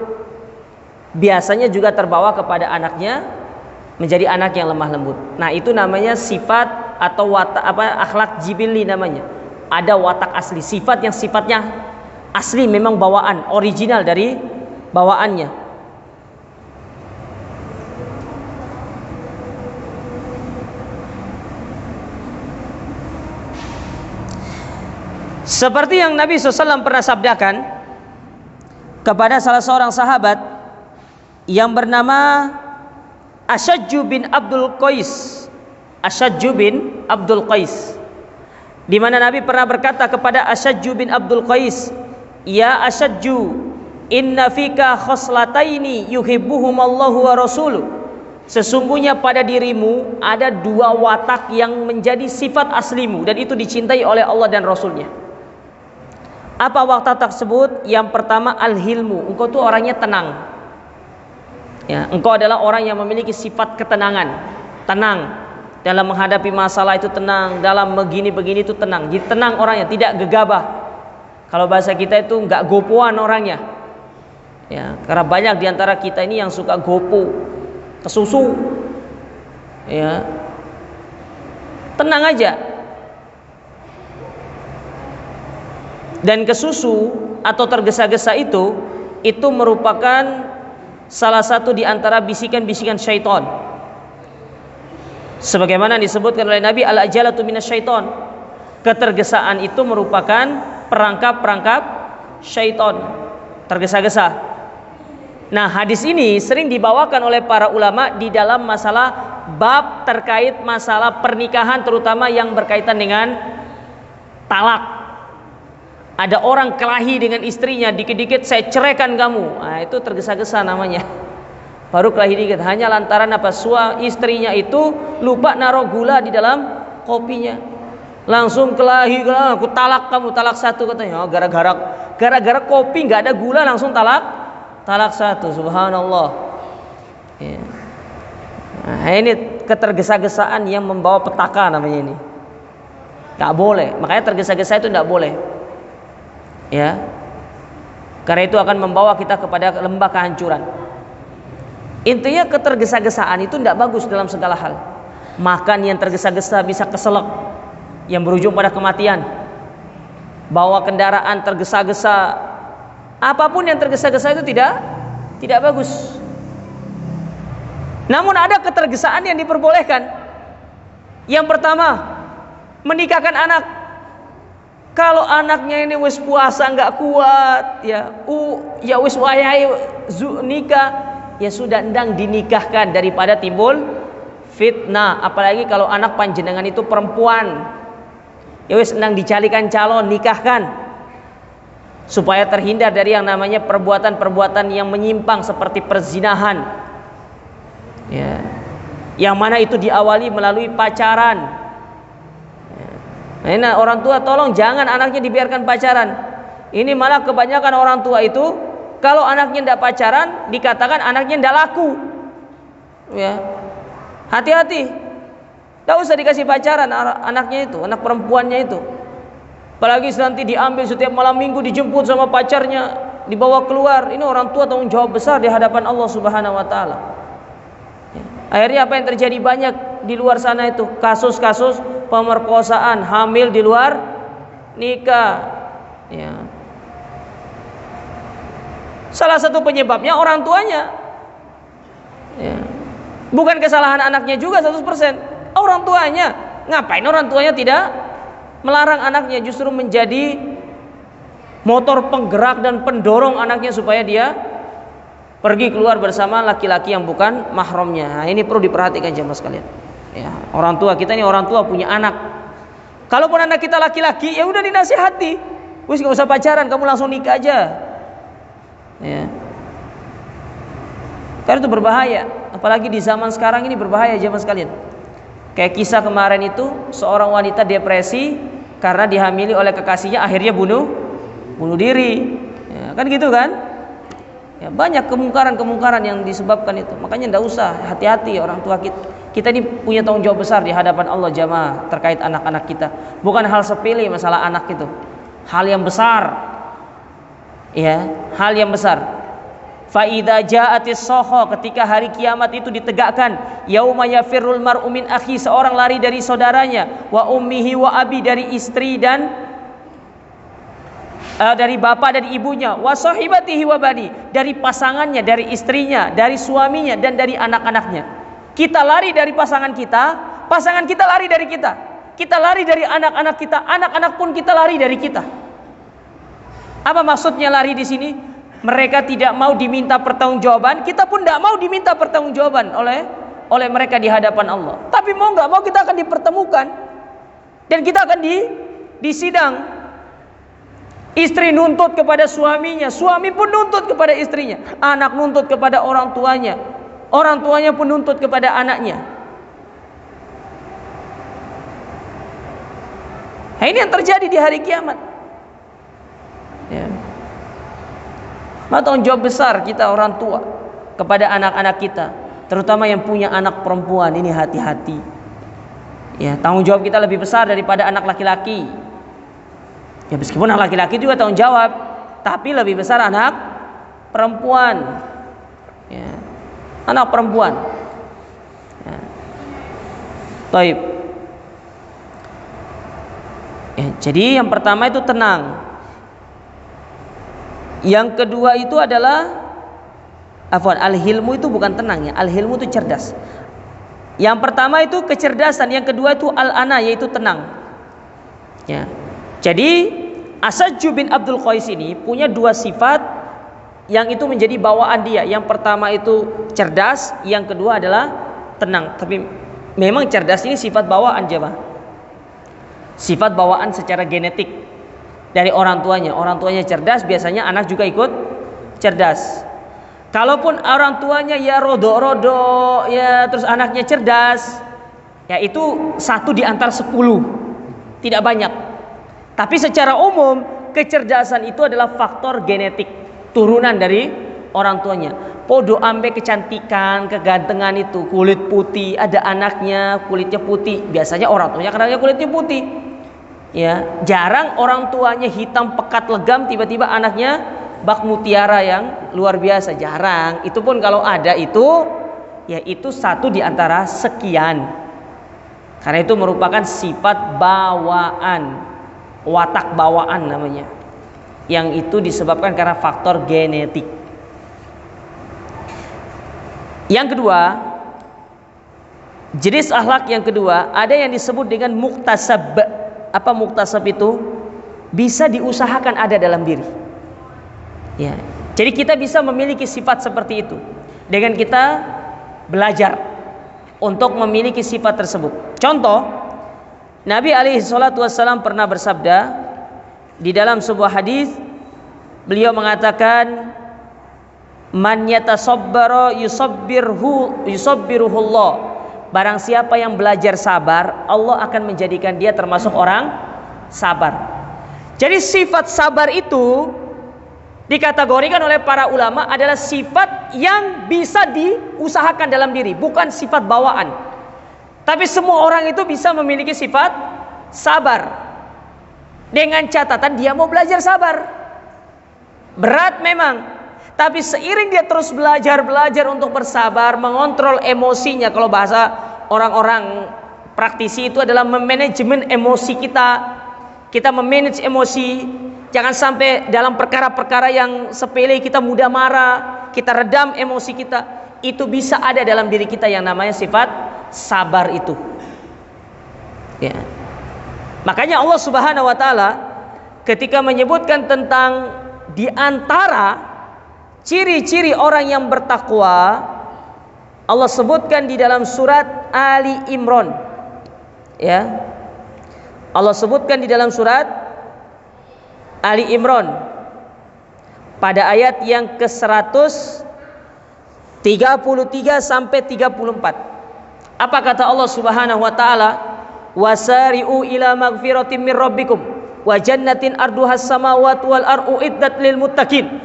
Biasanya juga terbawa kepada anaknya menjadi anak yang lemah lembut. Nah, itu namanya sifat atau watak akhlak jibili namanya. Ada watak asli, sifat yang sifatnya asli, memang bawaan, original dari bawaannya. Seperti yang Nabi SAW pernah sabdakan kepada salah seorang sahabat yang bernama Asyajju bin Abdul Qais. Asyajju bin Abdul Qais, di mana Nabi pernah berkata kepada Asyajju bin Abdul Qais, "Ya Asyajju, inna fika khoslataini yuhibbuhumallahu wa rasuluh." Sesungguhnya pada dirimu ada dua watak yang menjadi sifat aslimu dan itu dicintai oleh Allah dan Rasulnya. Apa watak tersebut? Yang pertama al-hilmu, engkau tuh orangnya tenang. Ya, engkau adalah orang yang memiliki sifat ketenangan, tenang dalam menghadapi masalah itu, tenang dalam begini-begini itu tenang. Jadi tenang orangnya, tidak gegabah. Kalau bahasa kita itu nggak gopoan orangnya. Ya, karena banyak diantara kita ini yang suka gopo, kesusu. Ya, tenang aja. Dan kesusu atau tergesa-gesa itu merupakan salah satu di antara bisikan-bisikan syaitan. Sebagaimana disebutkan oleh Nabi, al-ajalatu minasyaiton. Ketergesaan itu merupakan perangkap-perangkap syaitan, tergesa-gesa. Nah, hadis ini sering dibawakan oleh para ulama di dalam masalah bab terkait masalah pernikahan, terutama yang berkaitan dengan talak. Ada orang kelahi dengan istrinya, dikit-dikit saya ceraikan kamu. Nah, itu tergesa-gesa namanya. Baru kelahi dikit, hanya lantaran apa? Istrinya itu lupa naruh gula di dalam kopinya. Langsung kelahi, aku talak kamu, talak satu katanya. Oh, gara-gara kopi nggak ada gula langsung talak satu. Subhanallah. Ya. Nah, ini ketergesa-gesaan yang membawa petaka namanya ini. Nggak boleh. Makanya tergesa-gesa itu nggak boleh. Ya, karena itu akan membawa kita kepada lembah kehancuran. Intinya ketergesa-gesaan itu tidak bagus dalam segala hal. Makan yang tergesa-gesa bisa keselak, yang berujung pada kematian. Bawa kendaraan tergesa-gesa, apapun yang tergesa-gesa itu tidak bagus. Namun ada ketergesaan yang diperbolehkan. Yang pertama, menikahkan anak. Kalau anaknya ini wis puasa nggak kuat, ya wis wayai nikah, ya sudah ndang dinikahkan daripada timbul fitnah. Apalagi kalau anak panjenengan itu perempuan, ya wis ndang dicarikan calon, nikahkan supaya terhindar dari yang namanya perbuatan-perbuatan yang menyimpang seperti perzinahan. Ya, yang mana itu diawali melalui pacaran. Nah, orang tua tolong jangan anaknya dibiarkan pacaran. Ini malah kebanyakan orang tua itu kalau anaknya tidak pacaran dikatakan anaknya tidak laku. Ya, hati-hati. Tidak usah dikasih pacaran anaknya itu, anak perempuannya itu. Apalagi nanti diambil setiap malam minggu, dijemput sama pacarnya, dibawa keluar. Ini orang tua tanggung jawab besar di hadapan Allah Subhanahu Wa Taala. Akhirnya apa yang terjadi banyak di luar sana itu kasus-kasus pemerkosaan, hamil di luar nikah. Ya. Salah satu penyebabnya orang tuanya. Ya. Bukan kesalahan anaknya juga 100%. Orang tuanya. Ngapain orang tuanya tidak melarang anaknya, justru menjadi motor penggerak dan pendorong anaknya supaya dia pergi keluar bersama laki-laki yang bukan mahramnya. Nah, ini perlu diperhatikan jemaah sekalian. Ya, orang tua kita ini orang tua punya anak. Kalaupun anak kita laki-laki, ya udah dinasihati. Wis nggak usah pacaran, kamu langsung nikah aja. Ya. Karena itu berbahaya, apalagi di zaman sekarang ini berbahaya jemaah sekalian. Kayak kisah kemarin itu, seorang wanita depresi karena dihamili oleh kekasihnya, akhirnya bunuh diri. Ya, kan gitu kan? Ya, banyak kemungkaran yang disebabkan itu. Makanya tidak usah, hati-hati orang tua kita. Kita ini punya tanggung jawab besar di hadapan Allah jamaah terkait anak-anak kita. Bukan hal sepele masalah anak itu. Hal yang besar. Ya, hal yang besar. Fa idza ja'atis sokho, ketika hari kiamat itu ditegakkan, yauma yafirrul mar'u min akhi, seorang lari dari saudaranya, wa ummihi wa abi, dari istri dan dari bapak dan ibunya, wa sahibatihi wa bani, dari pasangannya, dari istrinya, dari suaminya dan dari anak-anaknya. Kita lari dari pasangan kita lari dari kita. Kita lari dari anak-anak kita, anak-anak pun kita lari dari kita. Apa maksudnya lari di sini? Mereka tidak mau diminta pertanggungjawaban, kita pun tidak mau diminta pertanggungjawaban oleh mereka di hadapan Allah. Tapi mau nggak mau kita akan dipertemukan dan kita akan disidang. Istri nuntut kepada suaminya, suami pun nuntut kepada istrinya, anak nuntut kepada orang tuanya pun nuntut kepada anaknya. Nah, ini yang terjadi di hari kiamat. Ya. Tanggung jawab besar kita orang tua kepada anak-anak kita, terutama yang punya anak perempuan, ini hati-hati. Ya, tanggung jawab kita lebih besar daripada anak laki-laki. Ya, meskipun anak laki-laki juga tanggung jawab, tapi lebih besar anak perempuan. Ya, anak perempuan. Ya. Baik. Ya, jadi yang pertama itu tenang. Yang kedua itu adalah al-hilmu itu bukan tenang ya, al-hilmu itu cerdas. Yang pertama itu kecerdasan, yang kedua itu al-ana, yaitu tenang. Ya. Jadi Asajju bin Abdul Qais ini punya dua sifat yang itu menjadi bawaan dia. Yang pertama itu cerdas, yang kedua adalah tenang. Tapi memang cerdas ini sifat bawaan jemaah. Sifat bawaan secara genetik dari orang tuanya cerdas, biasanya anak juga ikut cerdas. Kalaupun orang tuanya ya rodo ya, terus anaknya cerdas, ya itu 1 di antara 10, tidak banyak. Tapi secara umum kecerdasan itu adalah faktor genetik, turunan dari orang tuanya. Podo ambe kecantikan, kegantengan itu, kulit putih, ada anaknya kulitnya putih, biasanya orang tuanya karena kulitnya putih. Ya, jarang orang tuanya hitam pekat legam, tiba-tiba anaknya bak mutiara yang luar biasa, jarang. Itu pun kalau ada itu, ya itu 1 di antara sekian. Karena itu merupakan sifat bawaan, watak bawaan namanya. Yang itu disebabkan karena faktor genetik. Yang kedua, jenis akhlak yang kedua, ada yang disebut dengan muktasab. Apa muktasab itu? Bisa diusahakan ada dalam diri. Ya. Jadi kita bisa memiliki sifat seperti itu dengan kita belajar untuk memiliki sifat tersebut. Contoh, Nabi alaihi salatu wassalam pernah bersabda di dalam sebuah hadis, beliau mengatakan, man yatasabbara yusabbiruhullah. Barang siapa yang belajar sabar, Allah akan menjadikan dia termasuk orang sabar. Jadi sifat sabar itu dikategorikan oleh para ulama adalah sifat yang bisa diusahakan dalam diri, bukan sifat bawaan. Tapi semua orang itu bisa memiliki sifat sabar, dengan catatan dia mau belajar sabar. Berat memang, tapi seiring dia terus belajar untuk bersabar, mengontrol emosinya. Kalau bahasa orang-orang praktisi itu adalah memanajemen emosi kita. Kita memanage emosi, jangan sampai dalam perkara-perkara yang sepele kita mudah marah, kita redam emosi kita. Itu bisa ada dalam diri kita yang namanya sifat sabar itu. Ya. Makanya Allah Subhanahu wa taala ketika menyebutkan tentang di antara ciri-ciri orang yang bertakwa, Allah sebutkan di dalam surat Ali Imran. Ya. Allah sebutkan di dalam surat Ali Imran pada ayat yang ke-133 sampai 34. Apa kata Allah Subhanahu wa taala? Wasari'u ila magfiratin min rabbikum wa jannatin arduhas samawati wal ardu iddat lil muttaqin.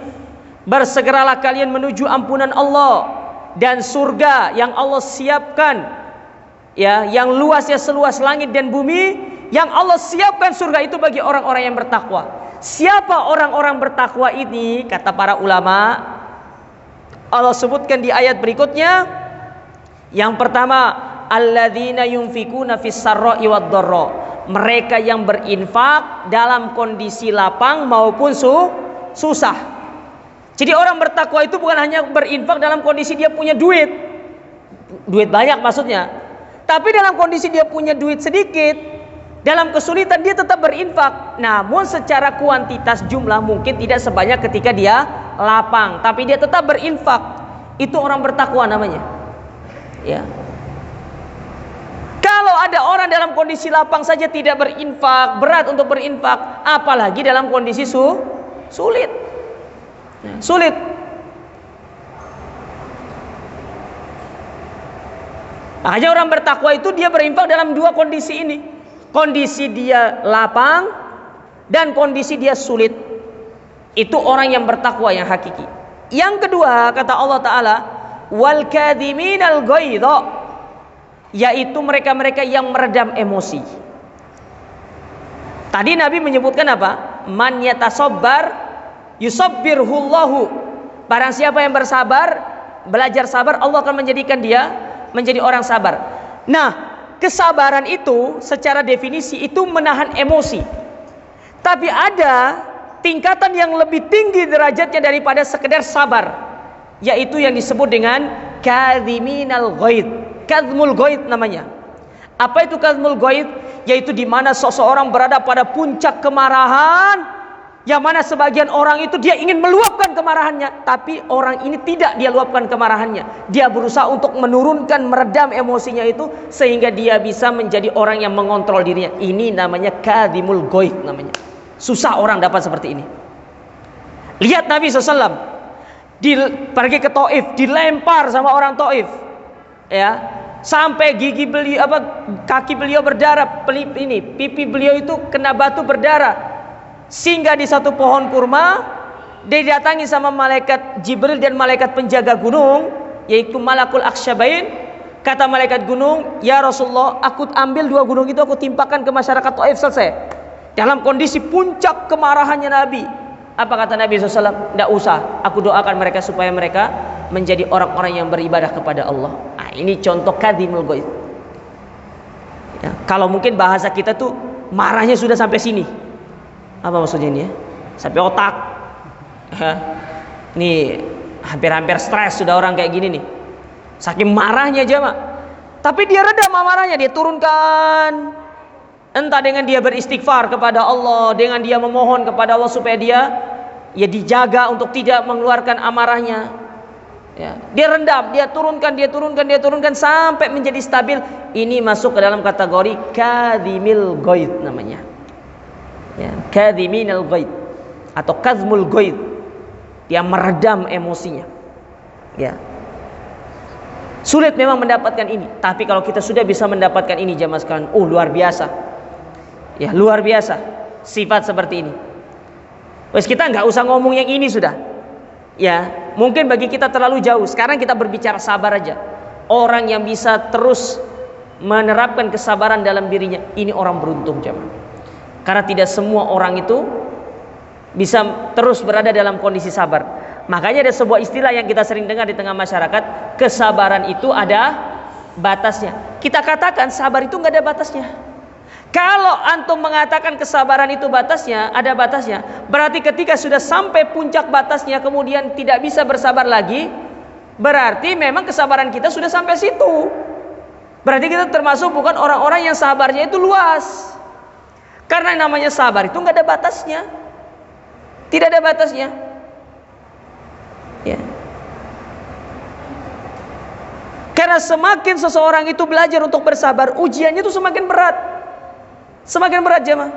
Bersegeralah kalian menuju ampunan Allah dan surga yang Allah siapkan, ya, yang luasnya seluas langit dan bumi, yang Allah siapkan surga itu bagi orang-orang yang bertakwa. Siapa orang-orang bertakwa ini? Kata para ulama, Allah sebutkan di ayat berikutnya. Yang pertama, alladzina yunfikuna fis sarra'i wad dharra. Mereka yang berinfak dalam kondisi lapang maupun susah. Jadi orang bertakwa itu bukan hanya berinfak dalam kondisi dia punya duit banyak maksudnya, tapi dalam kondisi dia punya duit sedikit, dalam kesulitan dia tetap berinfak. Namun secara kuantitas jumlah mungkin tidak sebanyak ketika dia lapang, tapi dia tetap berinfak. Itu orang bertakwa namanya. Ya. Kalau ada orang dalam kondisi lapang saja tidak berinfak, berat untuk berinfak, apalagi dalam kondisi sulit. Sulit. Makanya orang bertakwa itu dia berinfak dalam dua kondisi ini. Kondisi dia lapang dan kondisi dia sulit. Itu orang yang bertakwa yang hakiki. Yang kedua, kata Allah Ta'ala, wal kadhiminal ghaidha, yaitu mereka-mereka yang meredam emosi. Tadi Nabi menyebutkan apa? Man yatasabbar yusabbirhullahu. Barang siapa yang bersabar, belajar sabar, Allah akan menjadikan dia menjadi orang sabar. Nah, kesabaran itu secara definisi itu menahan emosi. Tapi ada tingkatan yang lebih tinggi derajatnya daripada sekedar sabar, yaitu yang disebut dengan kadhiminal ghaid. Kadhmul ghaid namanya. Apa itu kadhmul ghaid? Yaitu di mana seseorang berada pada puncak kemarahan, yang mana sebagian orang itu dia ingin meluapkan kemarahannya, tapi orang ini tidak dia luapkan kemarahannya. Dia berusaha untuk menurunkan, meredam emosinya itu sehingga dia bisa menjadi orang yang mengontrol dirinya. Ini namanya kadhimul ghaid namanya. Susah orang dapat seperti ini. Lihat Nabi SAW pergi ke Taif, dilempar sama orang Taif, ya, sampai gigi beliau kaki beliau berdarah, pipi beliau itu kena batu berdarah. Sehingga di satu pohon kurma didatangi sama malaikat Jibril dan malaikat penjaga gunung, yaitu Malakul Aksyabain. Kata malaikat gunung, ya Rasulullah, aku ambil dua gunung itu, aku timpakan ke masyarakat Taif, selesai. Dalam kondisi puncak kemarahannya Nabi. Apa kata Nabi SAW? Tidak usah, aku doakan mereka supaya mereka menjadi orang-orang yang beribadah kepada Allah. Nah, ini contoh kadhimul ghaid. Ya, kalau mungkin bahasa kita tuh marahnya sudah sampai sini. Apa maksudnya ini ya? Sampai otak. Ya. Nih hampir-hampir stres sudah orang kayak gini nih. Saking marahnya jemaah. Tapi dia redam amarahnya, dia turunkan. Entah dengan dia beristighfar kepada Allah, dengan dia memohon kepada Allah supaya dia ya dijaga untuk tidak mengeluarkan amarahnya. Ya, dia rendam, dia turunkan sampai menjadi stabil. Ini masuk ke dalam kategori kadhimil ghaid namanya. Ya, kadhiminal ghaid atau kazmul ghaid. Dia meredam emosinya. Ya. Sulit memang mendapatkan ini, tapi kalau kita sudah bisa mendapatkan ini jamaah sekalian, luar biasa. Ya, luar biasa sifat seperti ini. Wes kita nggak usah ngomong yang ini sudah. Ya, mungkin bagi kita terlalu jauh. Sekarang kita berbicara sabar aja. Orang yang bisa terus menerapkan kesabaran dalam dirinya, ini orang beruntung jemaah. Karena tidak semua orang itu bisa terus berada dalam kondisi sabar. Makanya ada sebuah istilah yang kita sering dengar di tengah masyarakat, kesabaran itu ada batasnya. Kita katakan sabar itu nggak ada batasnya. Kalau antum mengatakan kesabaran itu batasnya, ada batasnya, berarti ketika sudah sampai puncak batasnya kemudian tidak bisa bersabar lagi, berarti memang kesabaran kita sudah sampai situ. Berarti kita termasuk bukan orang-orang yang sabarnya itu luas. Karena namanya sabar itu nggak ada batasnya, tidak ada batasnya. Ya. Karena semakin seseorang itu belajar untuk bersabar, ujiannya itu semakin berat. Semakin berat jemaah.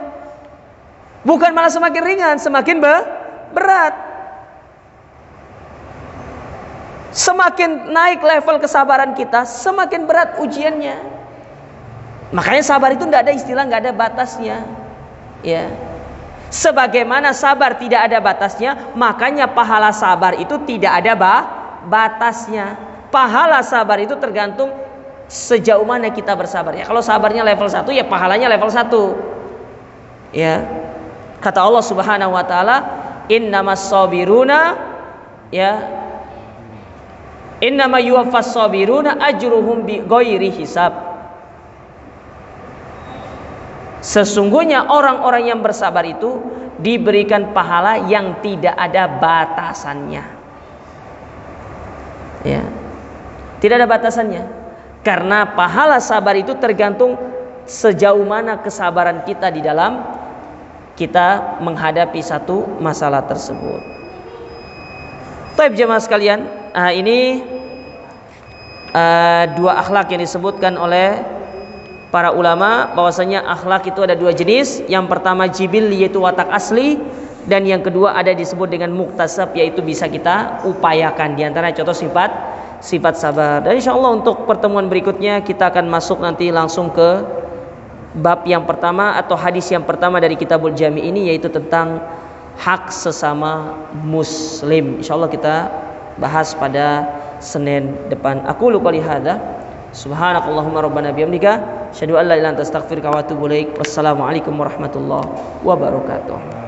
Bukan malah semakin ringan, semakin berat. Semakin naik level kesabaran kita, semakin berat ujiannya. Makanya sabar itu tidak ada istilah, nggak ada batasnya. Ya. Sebagaimana sabar tidak ada batasnya, makanya pahala sabar itu tidak ada batasnya. Pahala sabar itu tergantung sejauh mana kita bersabar. Ya, kalau sabarnya level 1, ya pahalanya level 1. Ya. Kata Allah Subhanahu wa taala, "Innamas sabiruna ya innama yuwaffas sabiruna ajruhum bighairi hisab." Sesungguhnya orang-orang yang bersabar itu diberikan pahala yang tidak ada batasannya. Ya. Tidak ada batasannya. Karena pahala sabar itu tergantung sejauh mana kesabaran kita di dalam kita menghadapi satu masalah tersebut. Taib jemaah sekalian, ini dua akhlak yang disebutkan oleh para ulama, bahwasanya akhlak itu ada dua jenis. Yang pertama jibil, yaitu watak asli, dan yang kedua ada disebut dengan muktasab, yaitu bisa kita upayakan. Di antara contoh sifat sabar. Dan insyaallah untuk pertemuan berikutnya kita akan masuk nanti langsung ke bab yang pertama atau hadis yang pertama dari Kitabul Jami ini, yaitu tentang hak sesama muslim. Insyaallah kita bahas pada Senin depan. Aku qouli hadza, subhanakallahumma rabbana bihamdika, asyhadu an la ilaha illa anta astaghfiruka wa atubu ilaik. Wassalamualaikum warahmatullahi wabarakatuh.